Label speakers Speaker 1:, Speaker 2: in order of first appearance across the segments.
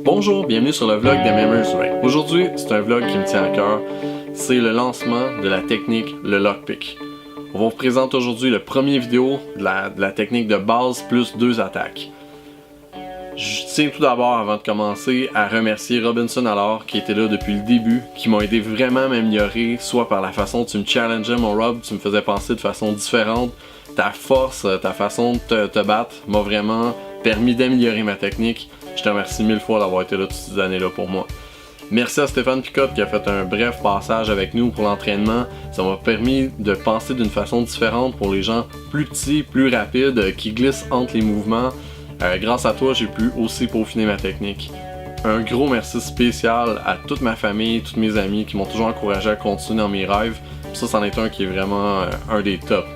Speaker 1: Bonjour, bienvenue sur le vlog de Memories Right. Aujourd'hui, c'est un vlog qui me tient à cœur. C'est le lancement de la technique, le lockpick. On vous présente aujourd'hui le premier vidéo de la technique de base plus 2 attaques. Je tiens tout d'abord, avant de commencer, à remercier Robinson Allard qui était là depuis le début, qui m'ont aidé vraiment à m'améliorer, soit par la façon dont tu me challengeais mon Rob, tu me faisais penser de façon différente. Ta force, ta façon de te battre m'a vraiment permis d'améliorer ma technique. Je te remercie 1000 fois d'avoir été là toutes ces années-là pour moi. Merci à Stéphane Picotte qui a fait un bref passage avec nous pour l'entraînement. Ça m'a permis de penser d'une façon différente pour les gens plus petits, plus rapides, qui glissent entre les mouvements. Grâce à toi, j'ai pu aussi peaufiner ma technique. Un gros merci spécial à toute ma famille, tous mes amis qui m'ont toujours encouragé à continuer dans mes rêves. Ça, c'en est un qui est vraiment un des tops.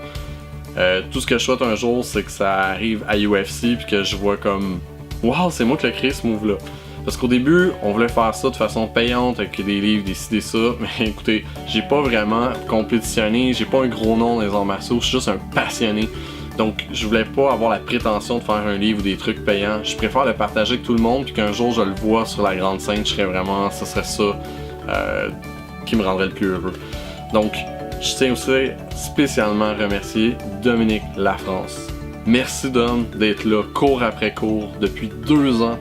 Speaker 1: Tout ce que je souhaite un jour, c'est que ça arrive à UFC puis que je vois comme wow, c'est moi qui ai créé ce move-là. Parce qu'au début, on voulait faire ça de façon payante avec des livres, des ça. Mais écoutez, j'ai pas vraiment compétitionné, j'ai pas un gros nom dans les arts martiaux, je suis juste un passionné. Donc, je voulais pas avoir la prétention de faire un livre ou des trucs payants. Je préfère le partager avec tout le monde, puis qu'un jour je le vois sur la grande scène, ce serait ça qui me rendrait le plus heureux. Donc, je tiens aussi spécialement à remercier Dominique Lafrance. Merci Dom d'être là cours après cours depuis 2 ans,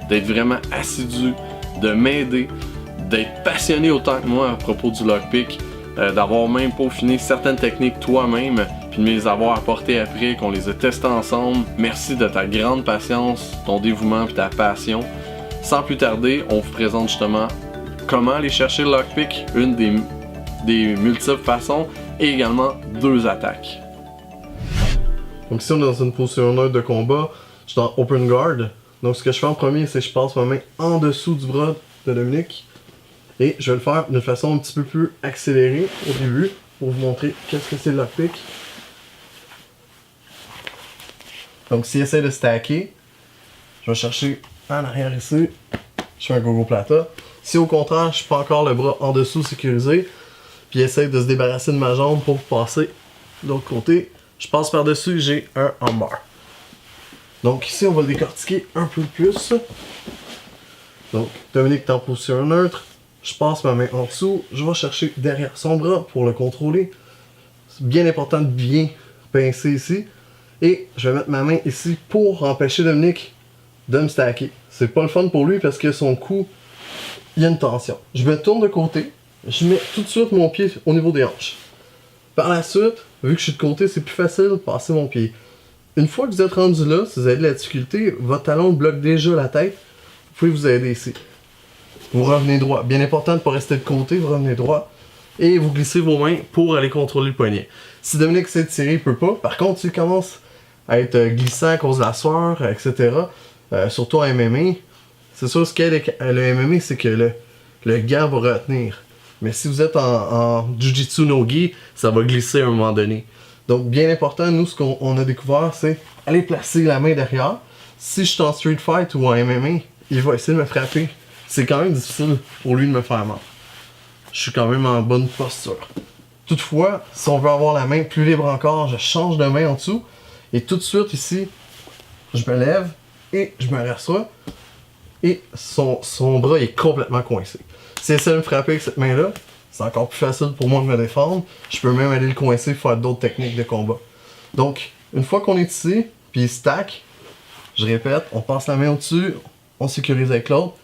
Speaker 1: d'être vraiment assidu, de m'aider, d'être passionné autant que moi à propos du lockpick, d'avoir même peaufiné certaines techniques toi-même, puis de me les avoir apportées après, qu'on les a testées ensemble. Merci de ta grande patience, ton dévouement et ta passion. Sans plus tarder, on vous présente justement comment aller chercher le lockpick, une des multiples façons, et également 2 attaques. Donc ici on est dans une position neutre de combat, je suis en open guard. Donc ce que je fais en premier, c'est que je passe ma main en dessous du bras de Dominique. Et je vais le faire d'une façon un petit peu plus accélérée au début, pour vous montrer qu'est-ce que c'est le lockpick. Donc s'il essaie de stacker, je vais chercher en arrière ici, je fais un gogo plata. Si au contraire, je prends encore le bras en dessous sécurisé, puis essaye de se débarrasser de ma jambe pour passer de l'autre côté, je passe par-dessus, j'ai un armbar. Donc ici, on va le décortiquer un peu plus. Donc, Dominique est en position neutre. Je passe ma main en dessous. Je vais chercher derrière son bras pour le contrôler. C'est bien important de bien pincer ici. Et je vais mettre ma main ici pour empêcher Dominique de me stacker. C'est pas le fun pour lui parce que son cou, il y a une tension. Je me tourne de côté. Je mets tout de suite mon pied au niveau des hanches. Par la suite, vu que je suis de côté, c'est plus facile de passer mon pied. Une fois que vous êtes rendu là, si vous avez de la difficulté, votre talon bloque déjà la tête, vous pouvez vous aider ici. Vous revenez droit. Bien important de ne pas rester de côté, vous revenez droit. Et vous glissez vos mains pour aller contrôler le poignet. Si Dominique essaie de tirer, il peut pas. Par contre, s'il commence à être glissant à cause de la sueur, etc., surtout en MMA, c'est sûr ce qu'est le MMA, c'est que le gant va retenir. Mais si vous êtes en Jiu-Jitsu no-gi, ça va glisser à un moment donné. Donc bien important, nous ce qu'on a découvert, c'est aller placer la main derrière. Si je suis en street fight ou en MMA, il va essayer de me frapper. C'est quand même difficile pour lui de me faire mal. Je suis quand même en bonne posture. Toutefois, si on veut avoir la main plus libre encore, je change de main en dessous. Et tout de suite ici, je me lève et je me rassois. Et son bras est complètement coincé. S'il essaie de me frapper avec cette main-là, c'est encore plus facile pour moi de me défendre. Je peux même aller le coincer et faire d'autres techniques de combat. Donc, une fois qu'on est ici, puis il stack, je répète, on passe la main au-dessus, on sécurise avec l'autre,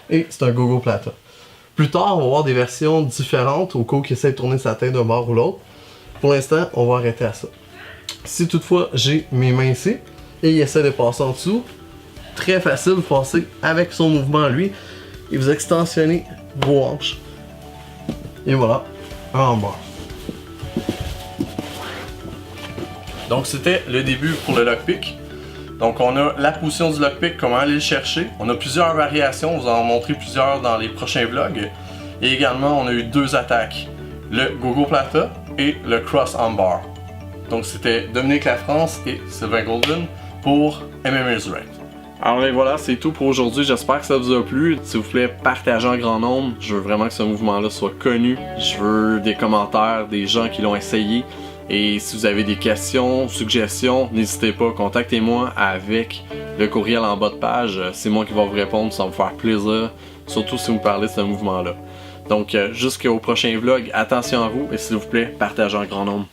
Speaker 1: et c'est un gogo plata. Plus tard, on va avoir des versions différentes au cas où il essaie de tourner sa tête d'un bord ou l'autre. Pour l'instant, on va arrêter à ça. Si toutefois, j'ai mes mains ici, et il essaie de passer en dessous, très facile de passer avec son mouvement à lui, et vous extensionnez vos hanches. Et voilà, un armbar. Donc c'était le début pour le lockpick. Donc on a la position du lockpick, comment aller le chercher. On a plusieurs variations, on vous en montrer plusieurs dans les prochains vlogs. Et également on a eu 2 attaques, le gogo plata et le cross armbar. Donc c'était Dominique Lafrance et Sylvain Golden pour MMA Right. Alors et voilà, c'est tout pour aujourd'hui. J'espère que ça vous a plu. S'il vous plaît, partagez en grand nombre. Je veux vraiment que ce mouvement-là soit connu. Je veux des commentaires, des gens qui l'ont essayé.
Speaker 2: Et si vous avez des questions, suggestions, n'hésitez pas, contactez-moi avec le courriel en bas de page. C'est moi qui vais vous répondre, ça va me faire plaisir, surtout si vous parlez de ce mouvement-là. Donc jusqu'au prochain vlog, attention à vous et s'il vous plaît, partagez en grand nombre.